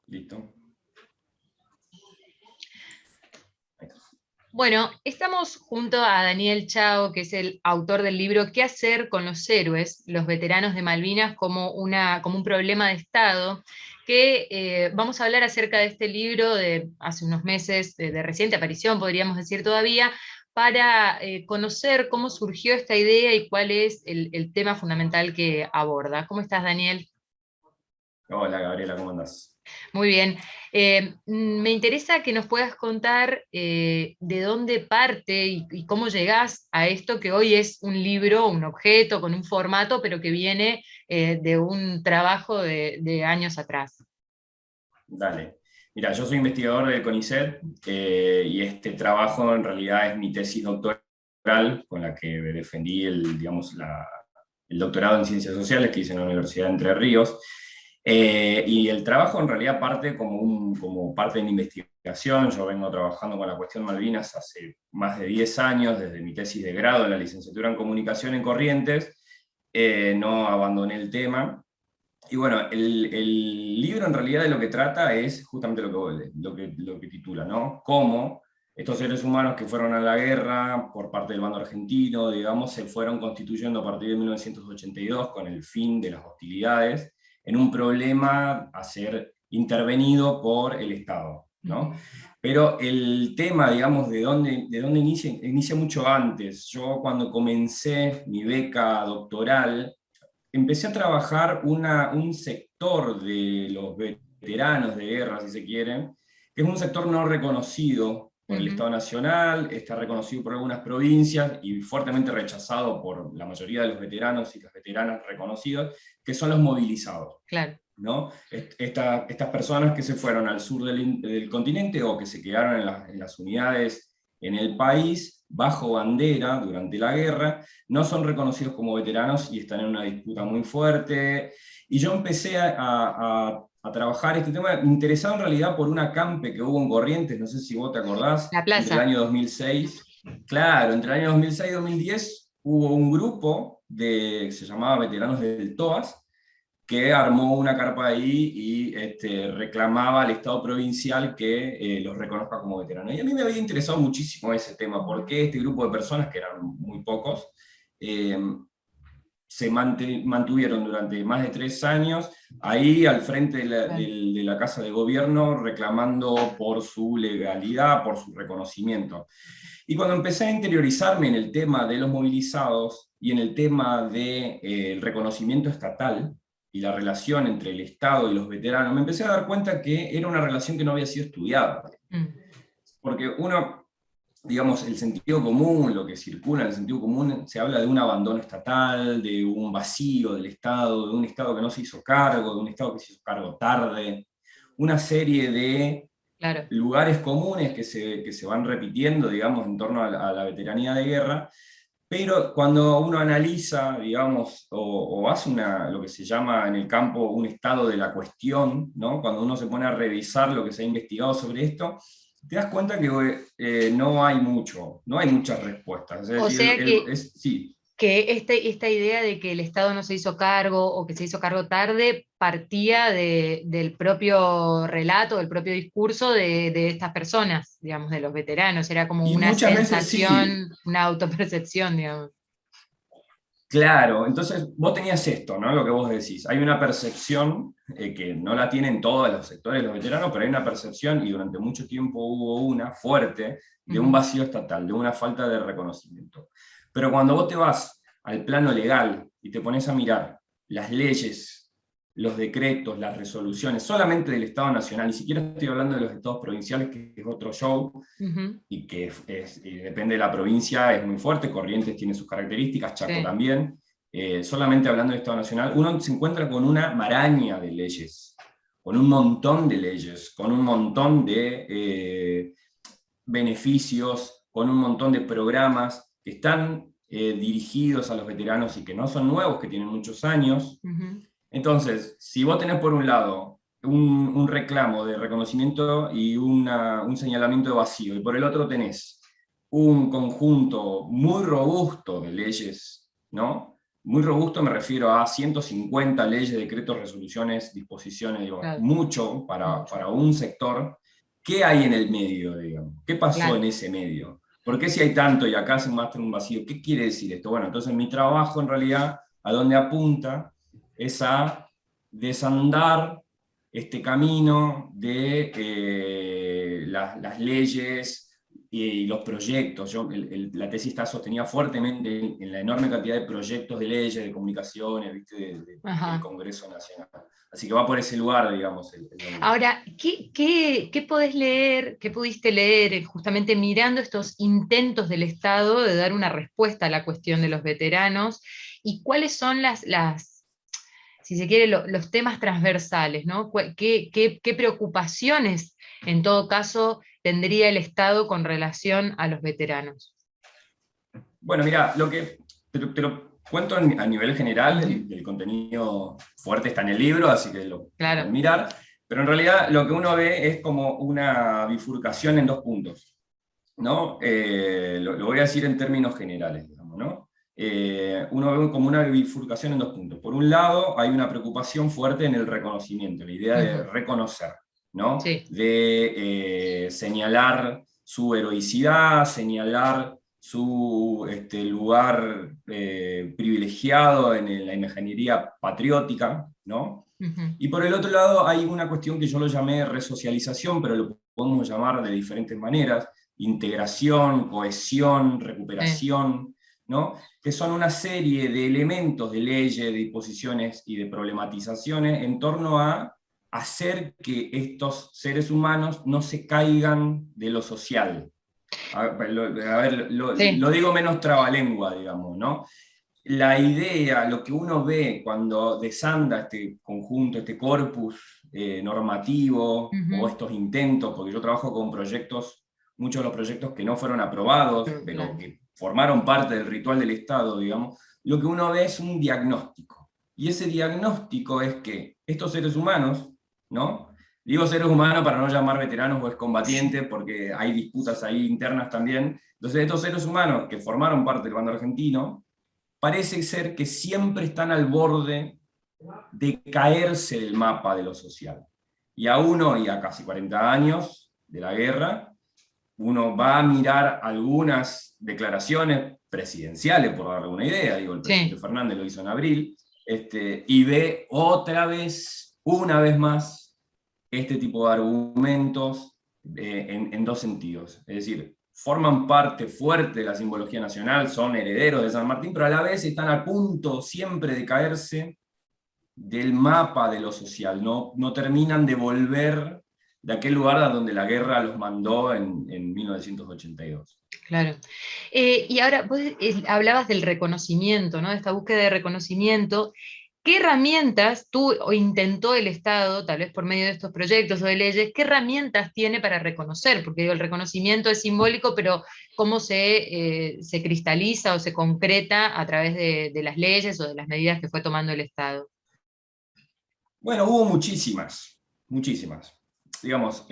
Listo. Ahí está. Bueno, estamos junto a Daniel Chao, que es el autor del libro ¿Qué hacer con los héroes, los veteranos de Malvinas como un problema de Estado? Que vamos a hablar acerca de este libro de hace unos meses, de reciente aparición, podríamos decir todavía, para conocer cómo surgió esta idea y cuál es el tema fundamental que aborda. ¿Cómo estás, Daniel? Hola Gabriela, ¿cómo andás? Muy bien. Me interesa que nos puedas contar de dónde parte y cómo llegás a esto que hoy es un libro, un objeto con un formato, pero que viene de un trabajo de años atrás. Dale. Mira, yo soy investigador del CONICET y este trabajo en realidad es mi tesis doctoral con la que defendí el doctorado en Ciencias Sociales que hice en la Universidad de Entre Ríos. Y el trabajo en realidad parte como parte de mi investigación. Yo vengo trabajando con la cuestión Malvinas hace más de 10 años, desde mi tesis de grado en la licenciatura en Comunicación en Corrientes. No abandoné el tema. Y bueno, el libro en realidad de lo que trata es justamente lo que titula, ¿no? Cómo estos seres humanos que fueron a la guerra por parte del bando argentino, digamos, se fueron constituyendo a partir de 1982 con el fin de las hostilidades en un problema a ser intervenido por el Estado, ¿no? Pero el tema, digamos, de dónde inicia mucho antes. Yo cuando comencé mi beca doctoral, empecé a trabajar un sector de los veteranos de guerra, si se quieren, que es un sector no reconocido por el Ujú. Estado Nacional, está reconocido por algunas provincias y fuertemente rechazado por la mayoría de los veteranos y las veteranas reconocidos, que son los movilizados. Claro. ¿No? Estas personas que se fueron al sur del continente o que se quedaron en las unidades en el país bajo bandera durante la guerra, no son reconocidos como veteranos y están en una disputa muy fuerte. Y yo empecé a trabajar este tema, interesado en realidad por un acampe que hubo en Corrientes, no sé si vos te acordás, La entre el plaza. año 2006. Claro, entre el año 2006 y 2010 hubo un grupo que se llamaba Veteranos del TOAS, que armó una carpa ahí y reclamaba al Estado provincial que los reconozca como veteranos. Y a mí me había interesado muchísimo ese tema, porque este grupo de personas, que eran muy pocos, eh, se mantuvieron durante más de 3 años ahí al frente Claro. de la Casa de Gobierno reclamando por su legalidad, por su reconocimiento. Y cuando empecé a interiorizarme en el tema de los movilizados y en el tema del reconocimiento estatal y la relación entre el Estado y los veteranos, me empecé a dar cuenta que era una relación que no había sido estudiada. Mm. Porque uno, digamos, el sentido común, lo que circula en el sentido común, se habla de un abandono estatal, de un vacío del Estado, de un Estado que no se hizo cargo, de un Estado que se hizo cargo tarde, una serie de Claro. lugares comunes que se van repitiendo, digamos, en torno a la veteranía de guerra, pero cuando uno analiza, digamos, o hace lo que se llama en el campo un estado de la cuestión, ¿no? Cuando uno se pone a revisar lo que se ha investigado sobre esto, te das cuenta que no hay mucho, no hay muchas respuestas. Es O decir, sea que sí, esta idea de que el Estado no se hizo cargo o que se hizo cargo tarde partía del propio relato, del propio discurso de estas personas, digamos, de los veteranos. Era como y una muchas veces sí. sensación, una autopercepción, digamos. Claro, entonces vos tenías esto, ¿no? Lo que vos decís. Hay una percepción que no la tienen todos los sectores de los veteranos, pero hay una percepción, y durante mucho tiempo hubo una fuerte, de un Ujú. vacío estatal, de una falta de reconocimiento. Pero cuando vos te vas al plano legal y te pones a mirar las leyes, los decretos, las resoluciones, solamente del Estado Nacional, ni siquiera estoy hablando de los estados provinciales, que es otro show, Ujú. y que depende de la provincia, es muy fuerte. Corrientes tiene sus características, Chaco Sí. también. Solamente hablando del Estado Nacional, uno se encuentra con una maraña de leyes, con un montón de leyes, con un montón de beneficios, con un montón de programas que están dirigidos a los veteranos y que no son nuevos, que tienen muchos años. Ujú. Entonces, si vos tenés por un lado un reclamo de reconocimiento y un señalamiento de vacío, y por el otro tenés un conjunto muy robusto de leyes, ¿no? muy robusto me refiero a 150 leyes, decretos, resoluciones, disposiciones, digo, Claro, mucho mucho. para un sector. ¿Qué hay en el medio, digamos? ¿Qué pasó en Claro. ese medio? ¿Por qué si hay tanto y acá se muestra un vacío? ¿Qué quiere decir esto? Bueno, entonces mi trabajo en realidad a donde apunta es a desandar este camino de las leyes y los proyectos. La tesis está sostenida fuertemente en la enorme cantidad de proyectos de leyes, de comunicaciones, ¿viste? Del Ajá. Congreso Nacional. Así que va por ese lugar, digamos, el laburo. Ahora, ¿qué podés leer, qué pudiste leer justamente mirando estos intentos del Estado de dar una respuesta a la cuestión de los veteranos? ¿Y cuáles son si se quiere, los temas transversales, ¿no? ¿Qué preocupaciones, en todo caso, tendría el Estado con relación a los veteranos? Bueno, mira, te lo cuento a nivel general, Ujú. el contenido fuerte está en el libro, así que lo pueden Claro, mirar, pero en realidad lo que uno ve es como una bifurcación en dos puntos, ¿no? Lo voy a decir en términos generales, digamos, ¿no? Uno ve como una bifurcación en dos puntos. Por un lado, hay una preocupación fuerte en el reconocimiento, la idea de ujú, reconocer, ¿no? sí, De señalar su heroicidad, señalar su lugar privilegiado en la imaginería patriótica, ¿no? ujú, Y por el otro lado hay una cuestión que yo lo llamé resocialización, pero lo podemos llamar de diferentes maneras: integración, cohesión, sí, recuperación, ¿no? Que son una serie de elementos de leyes, de disposiciones y de problematizaciones en torno a hacer que estos seres humanos no se caigan de lo social. sí, Lo digo menos trabalengua, digamos, ¿no? La idea, lo que uno ve cuando desanda este conjunto, este corpus normativo o ujú, estos intentos, porque yo trabajo con proyectos, muchos de los proyectos que no fueron aprobados, pero claro, que formaron parte del ritual del Estado, digamos, lo que uno ve es un diagnóstico. Y ese diagnóstico es que estos seres humanos, ¿no? Digo seres humanos para no llamar veteranos o excombatientes, porque hay disputas ahí internas también. Entonces, estos seres humanos que formaron parte del bando argentino, parece ser que siempre están al borde de caerse del mapa de lo social. Y a uno, y a casi 40 años de la guerra, uno va a mirar algunas declaraciones presidenciales, por darle una idea, digo, el presidente sí. Fernández lo hizo en abril, y ve otra vez, una vez más, este tipo de argumentos en dos sentidos. Es decir, forman parte fuerte de la simbología nacional, son herederos de San Martín, pero a la vez están a punto siempre de caerse del mapa de lo social, no terminan de volver de aquel lugar a donde la guerra los mandó en 1982. Claro. Y ahora, vos hablabas del reconocimiento, ¿no? De esta búsqueda de reconocimiento. ¿Qué herramientas tú o intentó el Estado, tal vez por medio de estos proyectos o de leyes, qué herramientas tiene para reconocer? Porque digo, el reconocimiento es simbólico, pero ¿cómo se cristaliza o se concreta a través de las leyes o de las medidas que fue tomando el Estado? Bueno, hubo muchísimas, muchísimas. Digamos,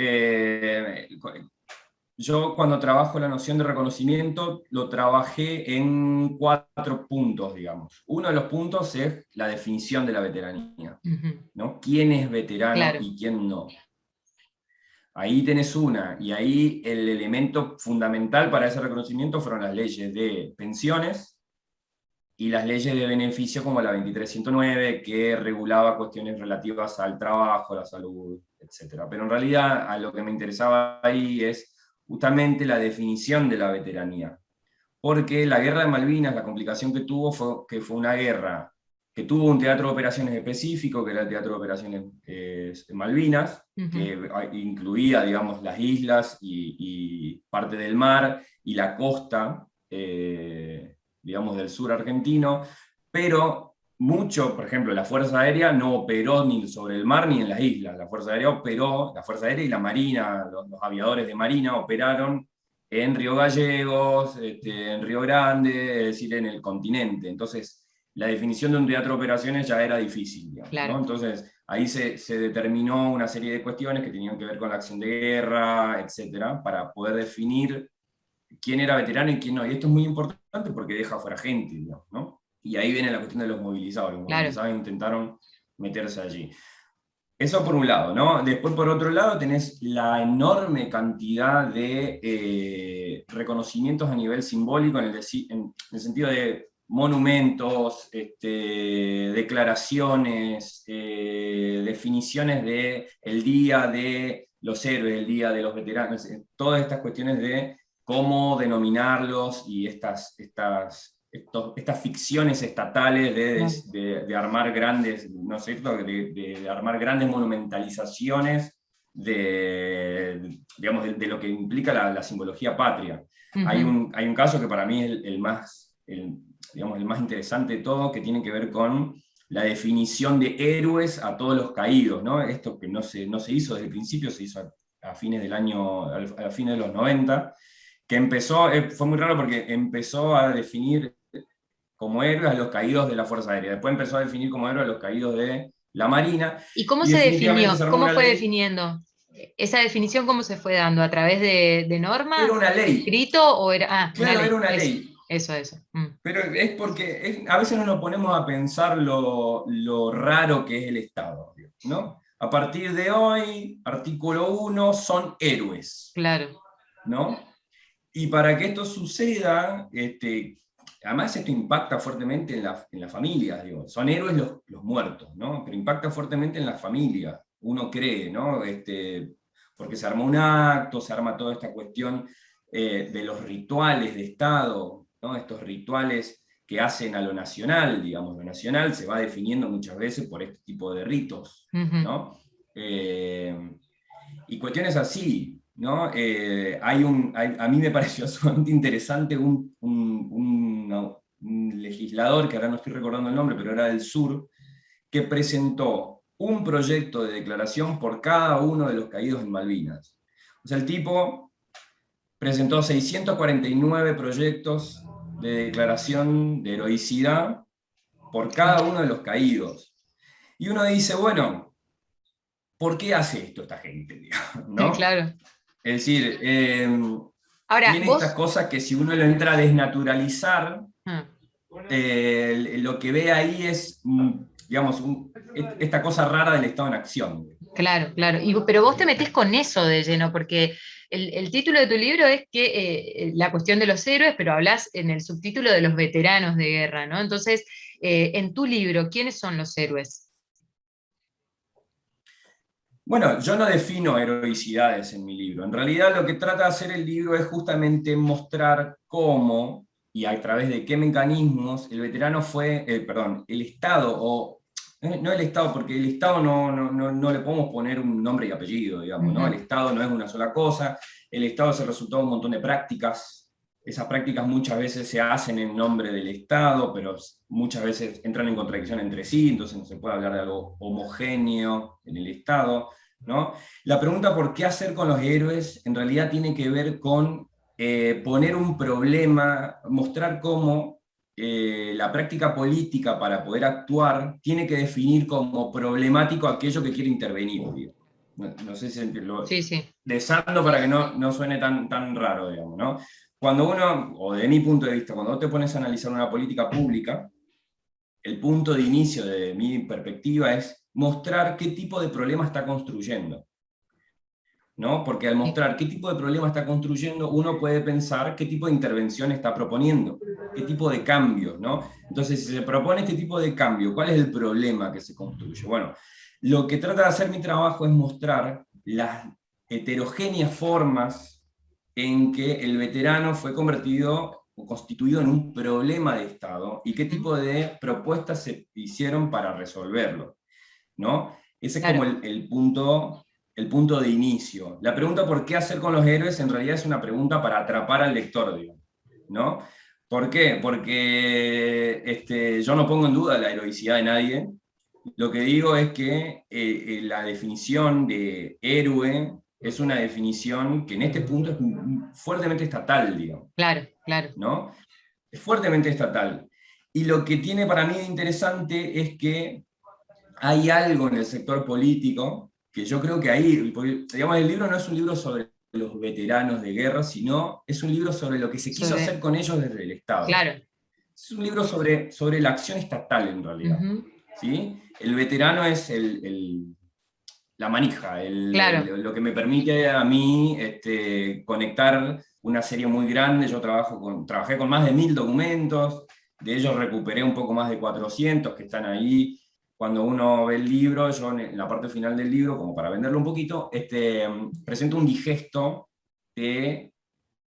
yo cuando trabajo la noción de reconocimiento lo trabajé en cuatro puntos, digamos. Uno de los puntos es la definición de la veteranía, Ujú, ¿no? ¿Quién es veterano claro. y quién no? Ahí tenés una, y ahí el elemento fundamental para ese reconocimiento fueron las leyes de pensiones y las leyes de beneficio como la 2309, que regulaba cuestiones relativas al trabajo, la salud, etc. Pero en realidad a lo que me interesaba ahí es justamente la definición de la veteranía, porque la guerra de Malvinas, la complicación que tuvo fue que fue una guerra que tuvo un teatro de operaciones específico, que era el Teatro de Operaciones Malvinas, Ujú, que incluía, digamos, las islas y parte del mar y la costa, digamos, del sur argentino, pero mucho, por ejemplo, la Fuerza Aérea no operó ni sobre el mar ni en las islas. La Fuerza Aérea operó, la Fuerza Aérea y la Marina, los aviadores de Marina operaron en Río Gallegos, en Río Grande, es decir, en el continente. Entonces, la definición de un teatro de operaciones ya era difícil, digamos, ¿no? claro. Entonces, ahí se determinó una serie de cuestiones que tenían que ver con la acción de guerra, etcétera, para poder definir quién era veterano y quién no. Y esto es muy importante porque deja fuera gente, digamos, ¿no? Y ahí viene la cuestión de los movilizados. Los Claro. movilizados intentaron meterse allí. Eso por un lado, ¿no? Después, por otro lado, tenés la enorme cantidad de reconocimientos a nivel simbólico, en el sentido de monumentos, declaraciones, definiciones de el día de los héroes, el día de los veteranos, todas estas cuestiones de cómo denominarlos y estas ficciones estatales Claro. de armar grandes, ¿no es cierto?, de armar grandes monumentalizaciones digamos, de lo que implica la simbología patria. Ujú. Hay un caso que para mí es digamos, el más interesante de todo, que tiene que ver con la definición de héroes a todos los caídos, ¿no? Esto que no se hizo desde el principio, se hizo a fines a fines de los 90, que empezó, fue muy raro porque empezó a definir como héroes a los caídos de la Fuerza Aérea. Después empezó a definir como héroes a los caídos de la Marina, ¿Y cómo y se definitivamente definió? se armó ¿Cómo una fue ley. definiendo? ¿Esa definición cómo se fue dando? ¿A través de Era norma? una ley, ¿Escrito o era? Ah, una claro, ley. era una Eso, ley. eso, eso. Mm. Pero es porque a veces no nos ponemos a pensar lo raro que es el Estado, ¿no? A partir de hoy, artículo 1, son héroes, Claro. ¿no? Y para que esto suceda, además esto impacta fuertemente en las familias, digo. Son héroes los muertos, ¿no? Pero impacta fuertemente en las familias, uno cree, ¿no? Porque se armó un acto, se arma toda esta cuestión de los rituales de Estado, ¿no? Estos rituales que hacen a lo nacional, digamos, lo nacional se va definiendo muchas veces por este tipo de ritos, Ujú. ¿no? Y cuestiones así, ¿no? A mí me pareció sumamente interesante un legislador, que ahora no estoy recordando el nombre, pero era del sur, que presentó un proyecto de declaración por cada uno de los caídos en Malvinas. O sea, el tipo presentó 649 proyectos de declaración de heroicidad por cada uno de los caídos. Y uno dice, bueno, ¿por qué hace esto esta gente? ¿No? Claro. Es decir, Ahora, tiene estas vos, cosas que si uno lo entra a desnaturalizar, ah, lo que ve ahí es, digamos, esta cosa rara del Estado en acción. claro, claro. Pero vos te metés con eso de lleno, porque el título de tu libro es que la cuestión de los héroes, pero hablas en el subtítulo de los veteranos de guerra, ¿no? Entonces, en tu libro, ¿quiénes son los héroes? Bueno, yo no defino heroicidades en mi libro. En realidad lo que trata de hacer el libro es justamente mostrar cómo y a través de qué mecanismos el veterano fue, perdón, el Estado, o no el Estado, porque el Estado no le podemos poner un nombre y apellido, digamos, ¿no? El Ujú. Estado no es una sola cosa, el Estado es el resultado de un montón de prácticas. Esas prácticas muchas veces se hacen en nombre del Estado, pero muchas veces entran en contradicción entre sí, entonces no se puede hablar de algo homogéneo en el Estado, ¿no? La pregunta por qué hacer con los héroes en realidad tiene que ver con poner un problema, mostrar cómo la práctica política para poder actuar tiene que definir como problemático aquello que quiere intervenir. No sé si lo Sí, sí. desando para que no suene tan raro, digamos, ¿no? Cuando uno, o de mi punto de vista, cuando vos te pones a analizar una política pública, el punto de inicio de mi perspectiva es mostrar qué tipo de problema está construyendo, ¿no? Porque al Sí. mostrar qué tipo de problema está construyendo, uno puede pensar qué tipo de intervención está proponiendo, qué tipo de cambios, ¿no? Entonces, si se propone este tipo de cambio, ¿cuál es el problema que se construye? Bueno, lo que trata de hacer mi trabajo es mostrar las heterogéneas formas en que el veterano fue convertido o constituido en un problema de Estado y qué Ujú. tipo de propuestas se hicieron para resolverlo, ¿no? Ese es como Claro. el punto de inicio. La pregunta por qué hacer con los héroes en realidad es una pregunta para atrapar al lector, digo, ¿no? ¿Por qué? Porque yo no pongo en duda la heroicidad de nadie. Lo que digo es que la definición de héroe es una definición que en este punto es fuertemente estatal, digamos, Claro, claro. ¿no? Es fuertemente estatal. Y lo que tiene para mí de interesante es que hay algo en el sector político que yo creo que ahí, porque, digamos, el libro no es un libro sobre los veteranos de guerra, sino es un libro sobre lo que se quiso Sobre, hacer con ellos desde el Estado. claro. Es un libro sobre la acción estatal, en realidad. Ujú. ¿Sí? El veterano es la manija, Claro, lo que me permite a mí conectar una serie muy grande. Yo trabajé con más de 1000 documentos, de ellos recuperé un poco más de 400 que están ahí. Cuando uno ve el libro, yo en la parte final del libro, como para venderlo un poquito, presento un digesto de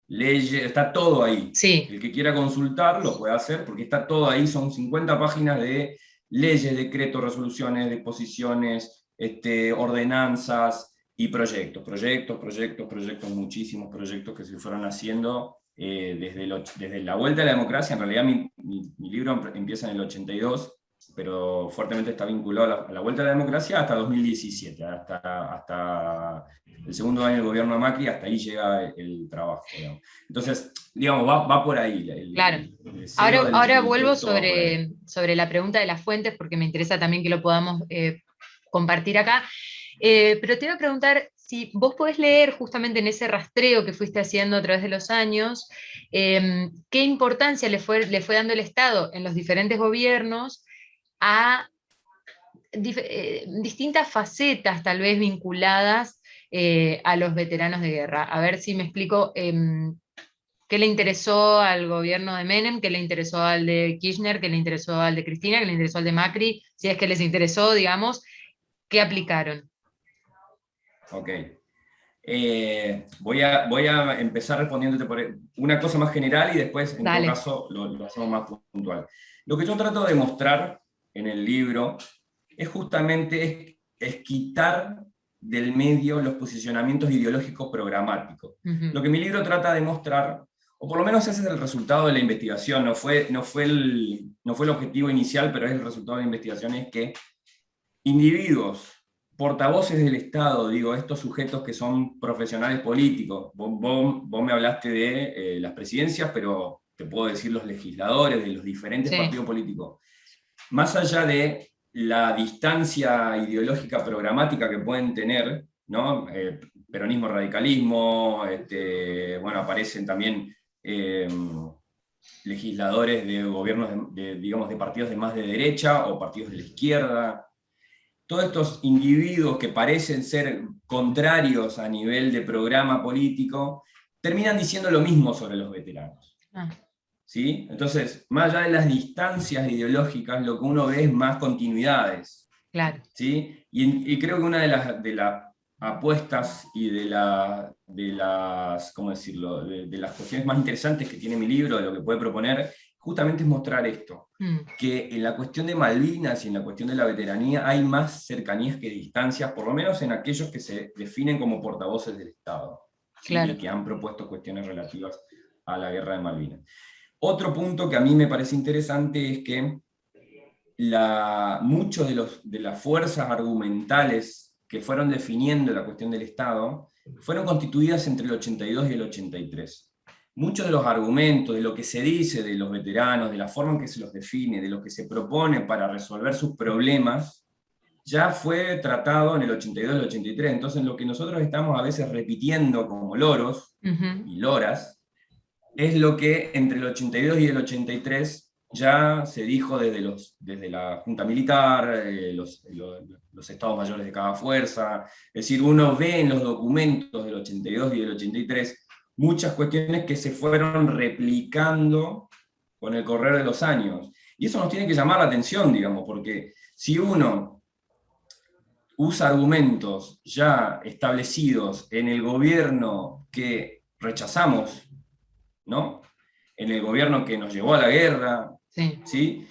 leyes, está todo ahí. sí. El que quiera consultar lo puede hacer porque está todo ahí, son 50 páginas de leyes, decretos, resoluciones, disposiciones, ordenanzas y proyectos, muchísimos proyectos que se fueron haciendo desde la vuelta a la democracia. En realidad mi libro empieza en el 82, pero fuertemente está vinculado a la vuelta a la democracia hasta 2017, hasta el segundo año del gobierno de Macri, hasta ahí llega el trabajo, digamos. Entonces, digamos, va por ahí, Claro. el deseo Ahora del vuelvo texto va por ahí. sobre la pregunta de las fuentes, porque me interesa también que lo podamos compartir acá. Pero te iba a preguntar si vos podés leer justamente en ese rastreo que fuiste haciendo a través de los años, qué importancia le fue dando el Estado en los diferentes gobiernos a distintas facetas tal vez vinculadas a los veteranos de guerra. A ver si me explico. ¿Qué le interesó al gobierno de Menem? ¿Qué le interesó al de Kirchner? ¿Qué le interesó al de Cristina? ¿Qué le interesó al de Macri? Si es que les interesó, digamos, ¿qué aplicaron? Ok. Voy a empezar respondiéndote por una cosa más general y después, en todo Dale. caso, lo hacemos más puntual. Lo que yo trato de mostrar en el libro es justamente es quitar del medio los posicionamientos ideológicos programáticos. Ujú. Lo que mi libro trata de mostrar, o por lo menos ese es el resultado de la investigación, no fue el objetivo inicial, pero es el resultado de la investigación, es que individuos, portavoces del Estado, digo, estos sujetos que son profesionales políticos, vos me hablaste de las presidencias, pero te puedo decir los legisladores de los diferentes Sí, partidos políticos, más allá de la distancia ideológica programática que pueden tener, ¿no? Peronismo, radicalismo, bueno, aparecen también legisladores de gobiernos digamos, de partidos de más de derecha o partidos de la izquierda. Todos estos individuos que parecen ser contrarios a nivel de programa político, terminan diciendo lo mismo sobre los veteranos. ah, ¿Sí? Entonces, más allá de las distancias ideológicas, lo que uno ve es más continuidades. claro. ¿Sí? Y creo que una de las apuestas y ¿cómo decirlo? De las cuestiones más interesantes que tiene mi libro, de lo que puede proponer, justamente es mostrar esto, Mm, que en la cuestión de Malvinas y en la cuestión de la veteranía hay más cercanías que distancias, por lo menos en aquellos que se definen como portavoces del Estado, ¿sí? Y claro. que han propuesto cuestiones relativas a la guerra de Malvinas. Otro punto que a mí me parece interesante es que muchos de las fuerzas argumentales que fueron definiendo la cuestión del Estado fueron constituidas entre el 82 y el 83. Muchos de los argumentos, de lo que se dice de los veteranos, de la forma en que se los define, de lo que se propone para resolver sus problemas, ya fue tratado en el 82 y el 83. Entonces lo que nosotros estamos a veces repitiendo como loros Ujú. y loras, es lo que entre el 82 y el 83 ya se dijo desde la Junta Militar, los estados mayores de cada fuerza. Es decir, uno ve en los documentos del 82 y del 83 muchas cuestiones que se fueron replicando con el correr de los años. Y eso nos tiene que llamar la atención, digamos, porque si uno usa argumentos ya establecidos en el gobierno que rechazamos, ¿no? En el gobierno que nos llevó a la guerra, Sí, ¿sí?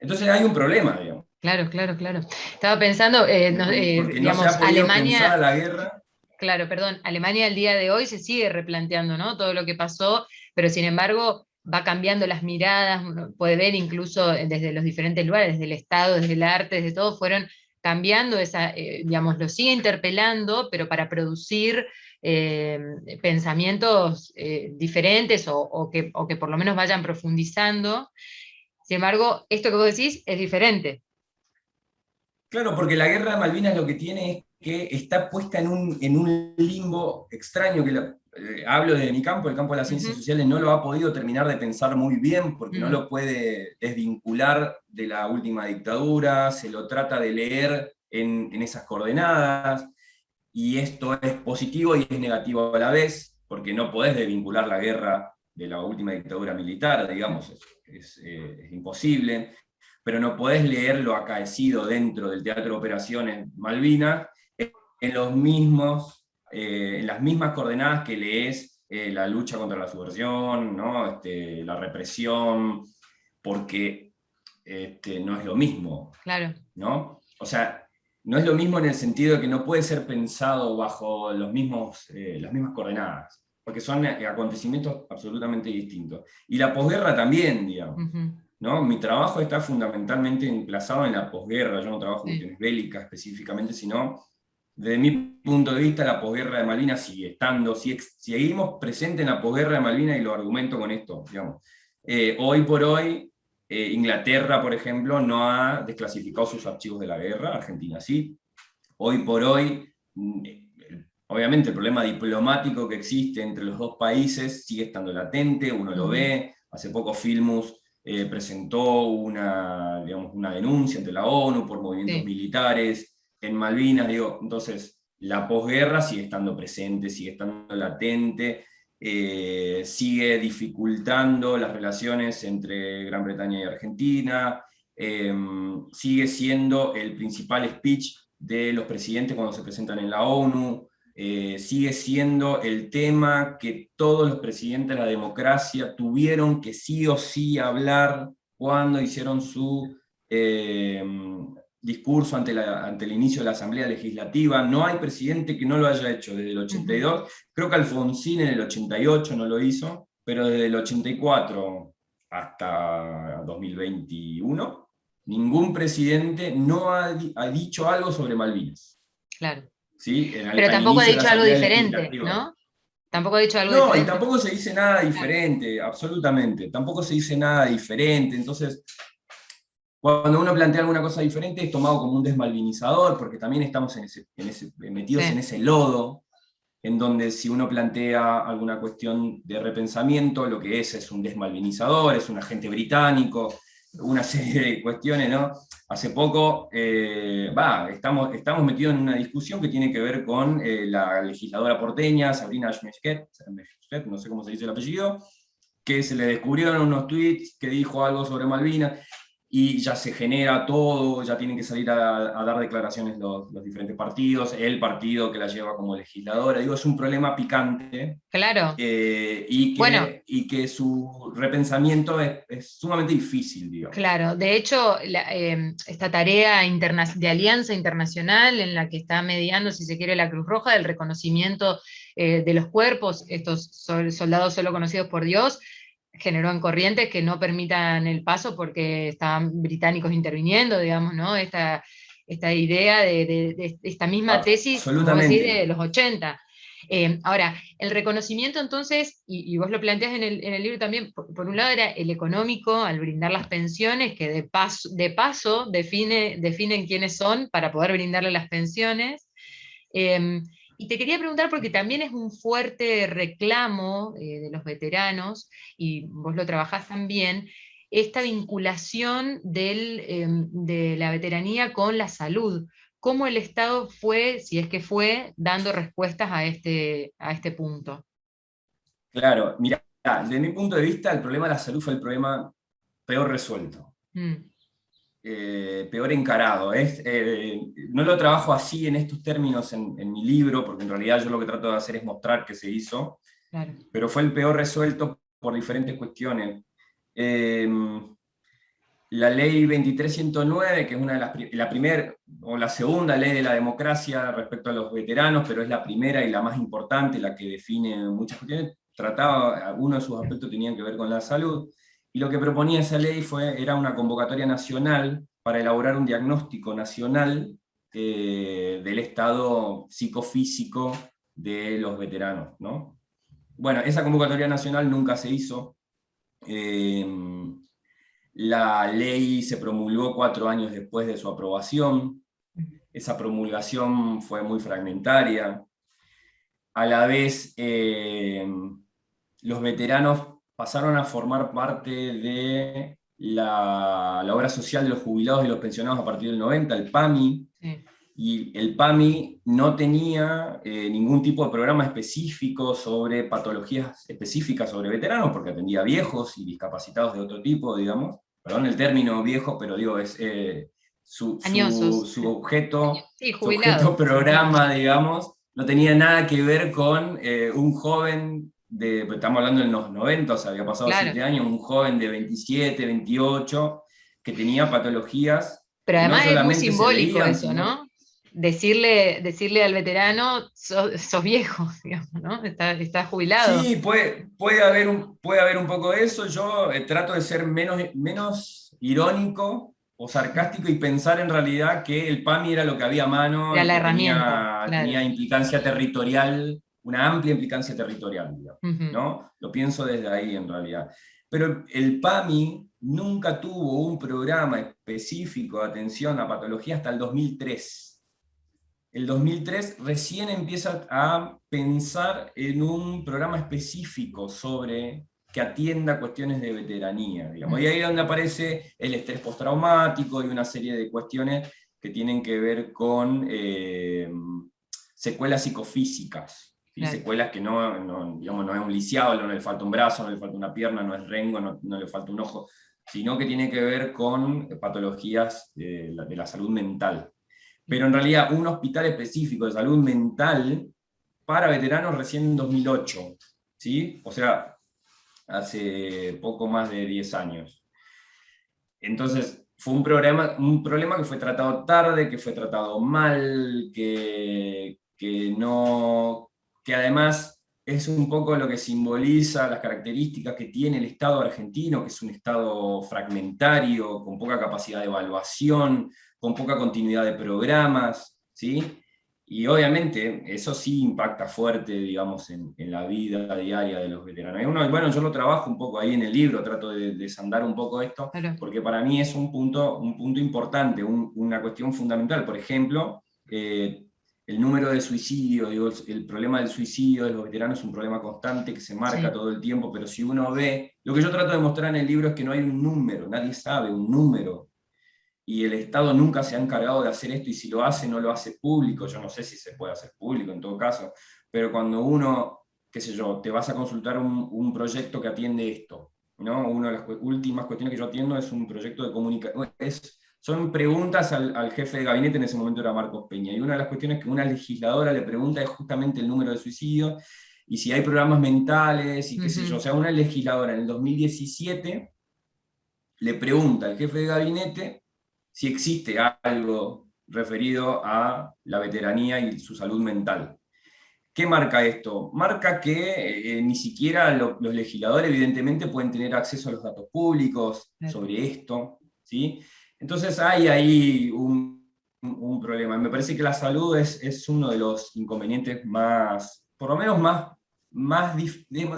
Entonces hay un problema, digamos, claro, claro, claro. Estaba pensando, porque no se digamos, ha podido pensar a Alemania, la guerra. claro, perdón, Alemania al día de hoy se sigue replanteando, ¿no? Todo lo que pasó, pero sin embargo va cambiando las miradas, uno puede ver incluso desde los diferentes lugares, desde el Estado, desde el arte, desde todo, fueron cambiando esa, digamos, lo sigue interpelando, pero para producir eh, pensamientos diferentes o que por lo menos vayan profundizando. Sin embargo, esto que vos decís es diferente. Claro, porque la guerra de Malvinas lo que tiene es que está puesta en un limbo extraño, hablo de mi campo, el campo de las ciencias sociales no lo ha podido terminar de pensar muy bien, porque no lo puede desvincular de la última dictadura, se lo trata de leer en esas coordenadas, y esto es positivo y es negativo a la vez, porque no podés desvincular la guerra de la última dictadura militar, digamos, es imposible, pero no podés leer lo acaecido dentro del Teatro de Operaciones Malvinas en en las mismas coordenadas que lees la lucha contra la subversión, ¿no? La represión, porque no es lo mismo, Claro. ¿no? O sea, no es lo mismo en el sentido de que no puede ser pensado bajo las mismas coordenadas, porque son acontecimientos absolutamente distintos. Y la posguerra también, digamos. ¿No? Mi trabajo está fundamentalmente emplazado en la posguerra, yo no trabajo en cuestiones bélicas específicamente, sino, desde mi punto de vista, la posguerra de Malvinas sigue estando, seguimos presentes en la posguerra de Malvinas, y lo argumento con esto, digamos. Hoy por hoy, Inglaterra, por ejemplo, no ha desclasificado sus archivos de la guerra, Argentina sí. Hoy por hoy, obviamente el problema diplomático que existe entre los dos países sigue estando latente, uno lo ve. Hace poco Filmus presentó digamos, una denuncia ante la ONU por movimientos militares en Malvinas, digo, entonces la posguerra sigue estando presente, sigue estando latente, sigue dificultando las relaciones entre Gran Bretaña y Argentina, sigue siendo el principal speech de los presidentes cuando se presentan en la ONU, sigue siendo el tema que todos los presidentes de la democracia tuvieron que sí o sí hablar cuando hicieron su discurso ante el inicio de la Asamblea Legislativa. No hay presidente que no lo haya hecho desde el 82, creo que Alfonsín en el 88 no lo hizo, pero desde el 84 hasta 2021, ningún presidente no ha dicho algo sobre Malvinas. Claro. ¿Sí? Pero tampoco ha dicho algo diferente, ¿no? Tampoco ha dicho algo diferente. No, y tampoco se dice nada diferente, absolutamente. Tampoco se dice nada diferente. Entonces, cuando uno plantea alguna cosa diferente es tomado como un desmalvinizador, porque también estamos metidos en ese lodo, en donde si uno plantea alguna cuestión de repensamiento, lo que es un desmalvinizador, es un agente británico, una serie de cuestiones, ¿no? Hace poco, estamos metidos en una discusión que tiene que ver con la legisladora porteña, Sabrina Schmesket, no sé cómo se dice el apellido, que se le descubrieron unos tweets que dijo algo sobre Malvinas, y ya se genera todo, ya tienen que salir a dar declaraciones los diferentes partidos, el partido que la lleva como legisladora. Digo, es un problema picante. Claro. Y que su repensamiento es sumamente difícil, digamos. Claro, de hecho, esta tarea de alianza internacional en la que está mediando, si se quiere, la Cruz Roja, del reconocimiento de los cuerpos, estos soldados solo conocidos por Dios, generó en Corrientes que no permitan el paso porque estaban británicos interviniendo, digamos, ¿no? Esta idea de esta misma tesis, como decís, de los 80. Ahora, el reconocimiento entonces, y vos lo planteás en el libro también, por un lado era el económico, al brindar las pensiones, que de paso definen quiénes son para poder brindarle las pensiones. Y te quería preguntar, porque también es un fuerte reclamo de los veteranos, y vos lo trabajás también, esta vinculación de la veteranía con la salud. ¿Cómo el Estado fue, si es que fue, dando respuestas a este punto? Claro, mira, desde mi punto de vista, el problema de la salud fue el problema peor resuelto. Peor encarado. No lo trabajo así en estos términos en mi libro, porque en realidad yo lo que trato de hacer es mostrar que se hizo, claro. Pero fue el peor resuelto por diferentes cuestiones. La ley 2309, que es una de la primera o la segunda ley de la democracia respecto a los veteranos, pero es la primera y la más importante, la que define muchas cuestiones, algunos de sus aspectos tenían que ver con la salud, y lo que proponía esa ley era una convocatoria nacional para elaborar un diagnóstico nacional del estado psicofísico de los veteranos, ¿no? Bueno, esa convocatoria nacional nunca se hizo. La ley se promulgó 4 años después de su aprobación. esa promulgación fue muy fragmentaria. A la vez, los veteranos pasaron a formar parte de la obra social de los jubilados y los pensionados a partir del 90, el PAMI, Sí. y el PAMI no tenía ningún tipo de programa específico sobre patologías específicas sobre veteranos, porque atendía viejos y discapacitados de otro tipo, digamos. Perdón el término viejo, pero digo, es Añosos. Sí, su objeto jubilados. programa, digamos, no tenía nada que ver con un joven estamos hablando de los 90, o sea, había pasado Claro. 7 años, un joven de 27, 28, que tenía patologías Pero que no además es muy solamente se simbólico veían, eso, sino... ¿no? Decirle al veterano, sos viejo, digamos, ¿no? Está jubilado. Sí, puede haber un poco de eso. Yo trato de ser menos irónico o sarcástico y pensar en realidad que el PAMI era lo que había a mano Era y la que herramienta, claro. tenía implicancia territorial, una amplia implicancia territorial, digamos, Ujú. ¿no? Lo pienso desde ahí en realidad. Pero el PAMI nunca tuvo un programa específico de atención a patología hasta el 2003. El 2003 recién empieza a pensar en un programa específico sobre que atienda cuestiones de veteranía, digamos. Y ahí es donde aparece el estrés postraumático y una serie de cuestiones que tienen que ver con secuelas psicofísicas, ¿sí? Claro. Secuelas que digamos, no es un lisiado, no le falta un brazo, no le falta una pierna, no es rengo, no le falta un ojo, sino que tiene que ver con patologías de la salud mental, pero en realidad un hospital específico de salud mental para veteranos recién en 2008, ¿sí? O sea, hace poco más de 10 años. Entonces, fue un problema que fue tratado tarde, que fue tratado mal, que además es un poco lo que simboliza las características que tiene el Estado argentino, que es un Estado fragmentario, con poca capacidad de evaluación, con poca continuidad de programas, ¿sí? Y obviamente eso sí impacta fuerte, digamos, en la vida diaria de los veteranos. Y bueno, yo lo trabajo un poco ahí en el libro, trato de desandar un poco esto, Claro. porque para mí es un punto importante, una cuestión fundamental. Por ejemplo, el número de suicidio, digo, el problema del suicidio de los veteranos es un problema constante que se marca Sí. todo el tiempo, pero si uno ve, lo que yo trato de mostrar en el libro es que no hay un número, nadie sabe un número, y el Estado nunca se ha encargado de hacer esto, y si lo hace, no lo hace público. Yo no sé si se puede hacer público en todo caso, pero cuando uno, qué sé yo, te vas a consultar un proyecto que atiende esto, ¿no? Una de las últimas cuestiones que yo atiendo es un proyecto de comunicación, son preguntas al jefe de gabinete, en ese momento era Marcos Peña, y una de las cuestiones que una legisladora le pregunta es justamente el número de suicidios, y si hay programas mentales, y qué sé yo. O Ujú. sea, una legisladora en el 2017 le pregunta al jefe de gabinete si existe algo referido a la veteranía y su salud mental. ¿Qué marca esto? Marca que ni siquiera los legisladores evidentemente pueden tener acceso a los datos públicos Claro. sobre esto, ¿sí? Entonces hay ahí un problema. Me parece que la salud es uno de los inconvenientes más, por lo menos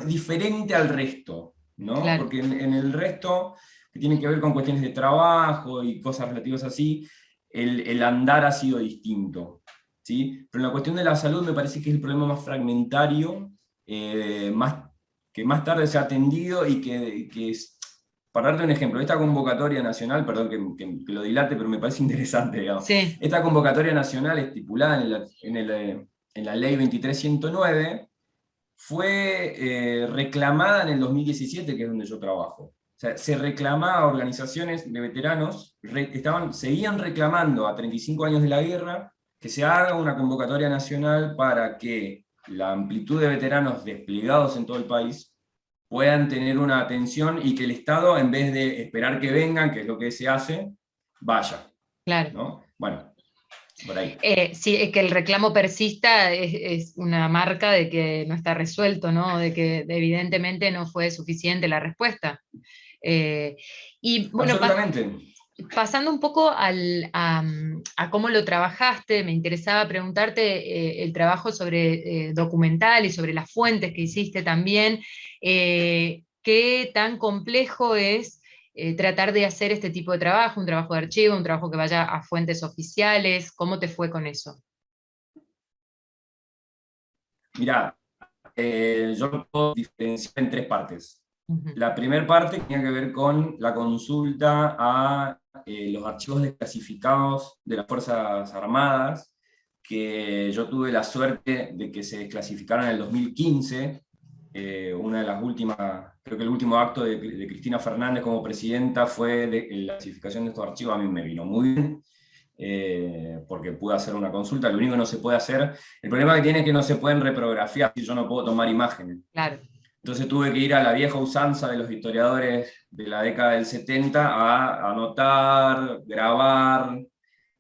diferente al resto, ¿no? Claro. Porque en el resto, que tienen que ver con cuestiones de trabajo y cosas relativas así, el andar ha sido distinto, ¿sí? Pero en la cuestión de la salud me parece que es el problema más fragmentario, que más tarde se ha atendido y que es, para darte un ejemplo, esta convocatoria nacional, perdón que lo dilate, pero me parece interesante, digamos. Sí. Esta convocatoria nacional estipulada en la ley 2309 fue reclamada en el 2017, que es donde yo trabajo. O sea, se reclamaba a organizaciones de veteranos, seguían reclamando a 35 años de la guerra que se haga una convocatoria nacional para que la amplitud de veteranos desplegados en todo el país puedan tener una atención, y que el Estado, en vez de esperar que vengan, que es lo que se hace, vaya, Claro. ¿no? Bueno, por ahí. Sí, es que el reclamo persista es una marca de que no está resuelto, ¿no? De que evidentemente no fue suficiente la respuesta. Eh, y bueno, Absolutamente. pasando un poco a cómo lo trabajaste, me interesaba preguntarte el trabajo sobre documental y sobre las fuentes que hiciste también. ¿Qué tan complejo es tratar de hacer este tipo de trabajo, un trabajo de archivo, un trabajo que vaya a fuentes oficiales? ¿Cómo te fue con eso? Mirá, yo lo puedo diferenciar en tres partes. Ujú. La primera parte tenía que ver con la consulta a los archivos desclasificados de las Fuerzas Armadas, que yo tuve la suerte de que se desclasificaron en el 2015. Una de las últimas, creo que el último acto de Cristina Fernández como presidenta fue de la clasificación de estos archivos. A mí me vino muy bien, porque pude hacer una consulta. Lo único que no se puede hacer, el problema que tiene es que no se pueden reprografiar, yo no puedo tomar imágenes. Claro. Entonces tuve que ir a la vieja usanza de los historiadores de la década del 70 a anotar, grabar,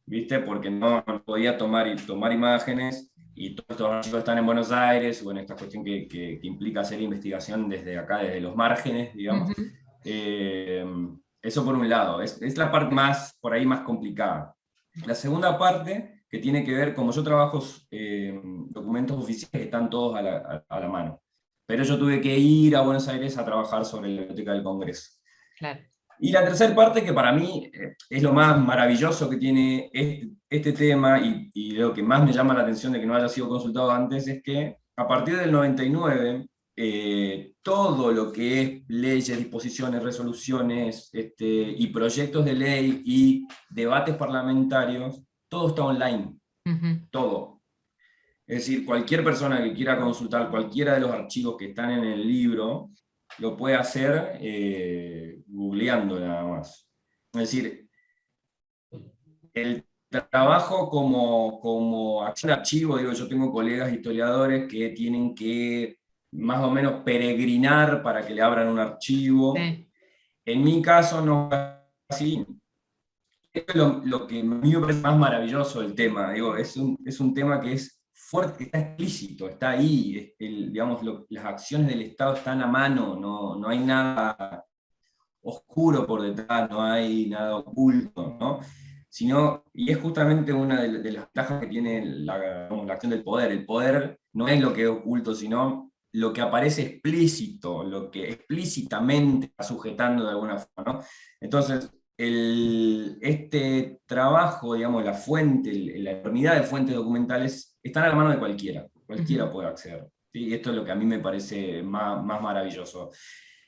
¿viste? Porque no podía tomar imágenes, y todos estos archivos están en Buenos Aires, bueno, esta cuestión que implica hacer investigación desde acá, desde los márgenes, digamos. Ujú. Eh, Eso por un lado, es la parte más, por ahí más complicada. La segunda parte, que tiene que ver, como yo trabajo documentos oficiales que están todos a la mano, pero yo tuve que ir a Buenos Aires a trabajar sobre la Biblioteca del Congreso. Claro. Y la tercera parte, que para mí es lo más maravilloso que tiene este tema, y lo que más me llama la atención de que no haya sido consultado antes, es que a partir del 99, todo lo que es leyes, disposiciones, resoluciones, y proyectos de ley y debates parlamentarios, todo está online, Ujú. todo. Es decir, cualquier persona que quiera consultar cualquiera de los archivos que están en el libro, lo puede hacer googleando nada más. Es decir, el trabajo como acción de archivo, digo, yo tengo colegas historiadores que tienen que más o menos peregrinar para que le abran un archivo. Sí. En mi caso no es así. Esto es lo que a mí me parece más maravilloso del tema. Digo, es un tema que es fuerte, está explícito, está ahí. Digamos, las acciones del Estado están a mano, no hay nada oscuro por detrás, no hay nada oculto, ¿no? Y es justamente una de las ventajas que tiene la acción del poder. El poder no es lo que es oculto, sino lo que aparece explícito, lo que explícitamente está sujetando de alguna forma, ¿no? Entonces, este trabajo, digamos, la fuente, la enormidad de fuentes documentales están a la mano de cualquiera, Ujú. cualquiera puede acceder. ¿Sí? Y esto es lo que a mí me parece más maravilloso.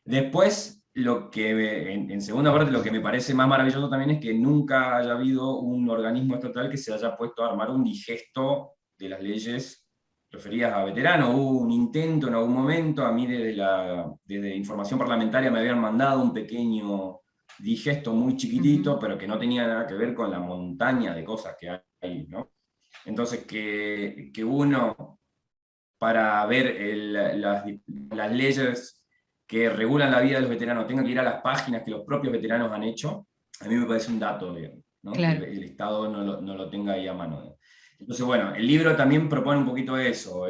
Después, en segunda parte, lo que me parece más maravilloso también es que nunca haya habido un organismo estatal que se haya puesto a armar un digesto de las leyes referidas a veteranos. Hubo un intento en algún momento, a mí desde Información Parlamentaria me habían mandado un pequeño digesto muy Ujú. chiquitito, pero que no tenía nada que ver con la montaña de cosas que hay, ¿no? Entonces, que uno, para ver las leyes que regulan la vida de los veteranos, tenga que ir a las páginas que los propios veteranos han hecho, a mí me parece un dato, ¿no? Que Claro. el Estado no lo tenga ahí a mano. Entonces, bueno, el libro también propone un poquito eso,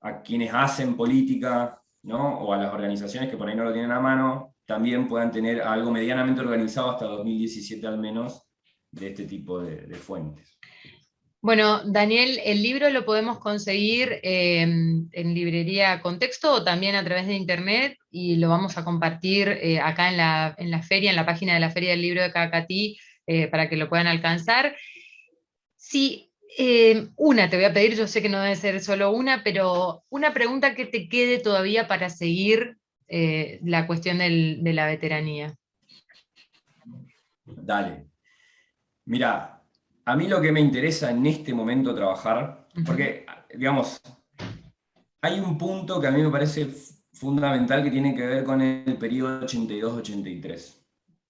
a quienes hacen política, ¿no? O a las organizaciones que por ahí no lo tienen a mano, también puedan tener algo medianamente organizado hasta 2017 al menos, de este tipo de fuentes. Bueno, Daniel, el libro lo podemos conseguir en librería Contexto o también a través de internet y lo vamos a compartir acá en la feria, en la página de la Feria del Libro de Cacatí, para que lo puedan alcanzar. Sí, una te voy a pedir, yo sé que no debe ser solo una, pero una pregunta que te quede todavía para seguir la cuestión de la veteranía. Dale. Mira, a mí lo que me interesa en este momento trabajar, Ujú. porque, digamos, hay un punto que a mí me parece fundamental que tiene que ver con el periodo 82-83,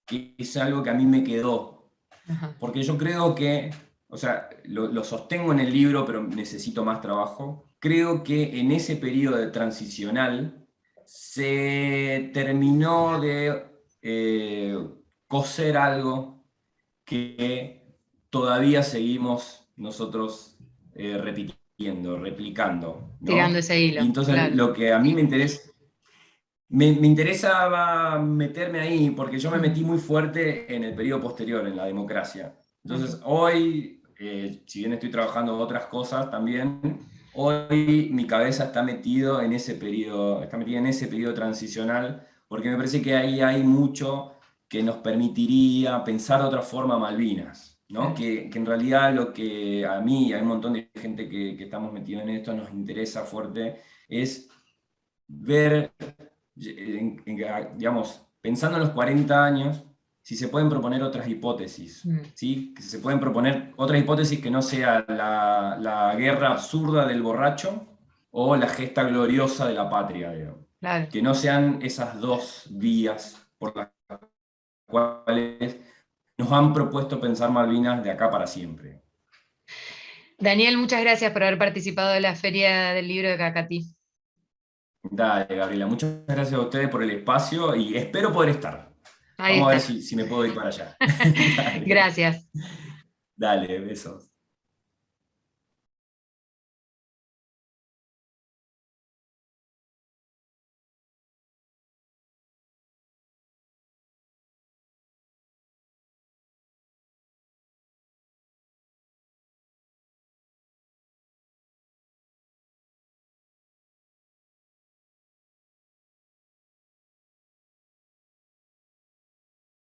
que es algo que a mí me quedó, Ajá. porque yo creo que, o sea, lo sostengo en el libro, pero necesito más trabajo. Creo que en ese periodo de transicional se terminó de coser algo que todavía seguimos nosotros repitiendo, replicando, Tirando ¿no? ese Y hilo, entonces claro. lo que a mí me interesaba meterme ahí, porque yo me Ujú. metí muy fuerte en el periodo posterior, en la democracia. Ok. Entonces hoy, si bien estoy trabajando otras cosas también, hoy mi cabeza está metida en ese periodo transicional, porque me parece que ahí hay mucho que nos permitiría pensar de otra forma Malvinas, ¿no? Que en realidad lo que a mí y a un montón de gente que estamos metidos en esto nos interesa fuerte es ver, digamos, pensando en los 40 años, si se pueden proponer otras hipótesis, ¿sí? Que se pueden proponer otras hipótesis que no sea la guerra absurda del borracho o la gesta gloriosa de la patria, digamos. Claro. Que no sean esas dos vías por las cuales nos han propuesto pensar Malvinas de acá para siempre. Daniel, muchas gracias por haber participado de la Feria del Libro de Cacatí. Dale, Gabriela, muchas gracias a ustedes por el espacio y espero poder estar. Ahí Vamos a ver está. si me puedo ir para allá. Dale, Gracias. dale, besos.